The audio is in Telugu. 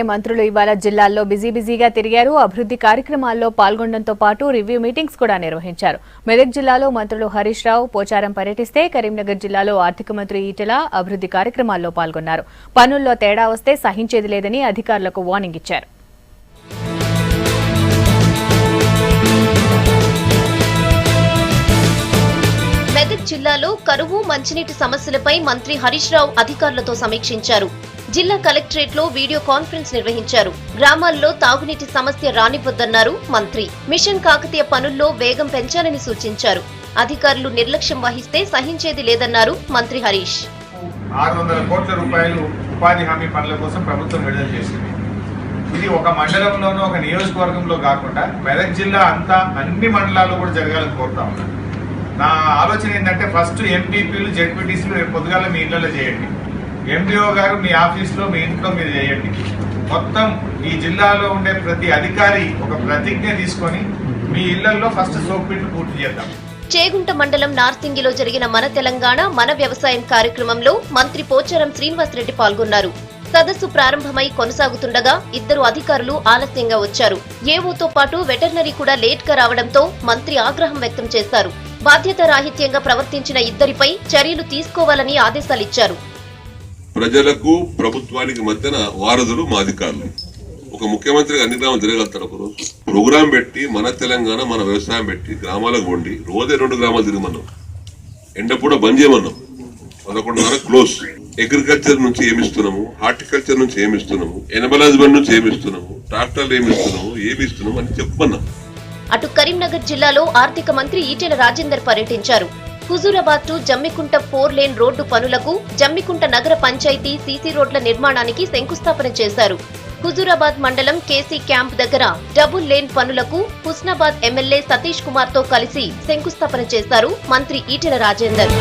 మంత్రులు ఇవాళ జిల్లాల్లో బిజీగా తిరిగారు. అభివృద్ధి కార్యక్రమాల్లో పాల్గొనడంతో పాటు రివ్యూ మీటింగ్స్ కూడా నిర్వహించారు. మెదక్ జిల్లాలో మంత్రులు హరీష్ రావు, పోచారం పర్యటిస్తే కరీంనగర్ జిల్లాలో ఆర్థిక మంత్రి ఈటెల అభివృద్ధి కార్యక్రమాల్లో పాల్గొన్నారు. పనుల్లో తేడా వస్తే సహించేది లేదని అధికారులకు వార్నింగ్ ఇచ్చారు. మెదక్ జిల్లాలో కరువు, మంచినీటి సమస్యలపై మంత్రి హరీష్ రావు అధికారులతో సమీక్షించారు. జిల్లా కలెక్టరేట్ లో వీడియో కాన్ఫరెన్స్ నిర్వహించారు. గ్రామాల్లో తాగునీటి సమస్య రానివ్వద్దన్నారు మంత్రి. మిషన్ కాకతీయ పనుల్లో వేగం పెంచాలని సూచించారు. అధికారులు నిర్లక్ష్యం వహిస్తే సహించేది లేదన్నారు మంత్రి హరీష్. 600 కోట్ల రూపాయలు ఉపాధి హామీ పనుల కోసం ప్రభుత్వం విడుదల చేసింది. ఇది ఒక మండలంలోనూ ఒక నియోజకవర్గంలో కాకుండా మెదక్ జిల్లా అంతా అన్ని మండలాల్లో కూడా జరగాలని కోరుతా ఉన్నాను. నా ఆలోచన ఏంటంటే ఫస్ట్ ఎంపీపీలు, జెడ్పీటీసీలు రేపు పొద్దుగాల మీ ఇళ్లలో చేయండి. ఎండిఓ గారు మీ ఆఫీస్లో, మీ ఇంట్లో మీరు చేయండి. మొత్తం ఈ జిల్లాలో ఉండే ప్రతి అధికారి ఒక ప్రతిజ్ఞ తీసుకొని మీ ఇళ్లలో ఫస్ట్ సోప్ పిట్లు పూర్తి చేద్దాం. చేగుంట మండలం నార్సింగిలో జరిగిన మన తెలంగాణ మన వ్యవసాయం కార్యక్రమంలో మంత్రి పోచారం శ్రీనివాసరెడ్డి పాల్గొన్నారు. సదస్సు ప్రారంభమై కొనసాగుతుండగా ఇద్దరు అధికారులు ఆలస్యంగా వచ్చారు. ఏవోతో పాటు వెటర్నరీ కూడా లేట్ గా రావడంతో మంత్రి ఆగ్రహం వ్యక్తం చేశారు. బాధ్యతారాహిత్యంగా ప్రవర్తించిన ఇద్దరిపై చర్యలు తీసుకోవాలని ఆదేశాలిచ్చారు. ప్రజలకు ప్రభుత్వానికి మధ్యన వారధులు మా అధికారులు. ఒక ముఖ్యమంత్రిగా అన్ని గ్రామాలు తిరగలుగుతారు. ఒకరోజు ప్రోగ్రాం పెట్టి మన తెలంగాణ మన వ్యవసాయం పెట్టి గ్రామాలకు వండి రోజే 2 గ్రామాలు తిరగమన్నాం. ఎండపూడ బంద్ చేయమన్నాం. 11:30 క్లోజ్. అగ్రికల్చర్ నుంచి ఏమిస్తున్నాము, హార్టికల్చర్ నుంచి ఏమిస్తున్నాము, ఎనిమల్ హస్బెండ్ నుంచి ఏమిస్తున్నాము, ట్రాక్టర్లు ఏమిస్తున్నాము అని చెప్పమన్నాం. అటు కరీంనగర్ జిల్లాలో ఆర్థిక మంత్రి ఈటెల రాజేందర్ పర్యటించారు. Huzurabad to Jammikunta 4 lane road పనులకు జమ్మికుంట నగర పంచాయతీ సీసీ రోడ్ల నిర్మాణానికి శంకుస్థాపన చేశారు. హుజూరాబాద్ మండలం కేసీ క్యాంప్ దగ్గర డబుల్ లేన్ పనులకు హుస్నాబాద్ ఎమ్మెల్యే సతీష్ కుమార్ తో కలిసి శంకుస్థాపన చేశారు మంత్రి ఈటెల రాజేందర్.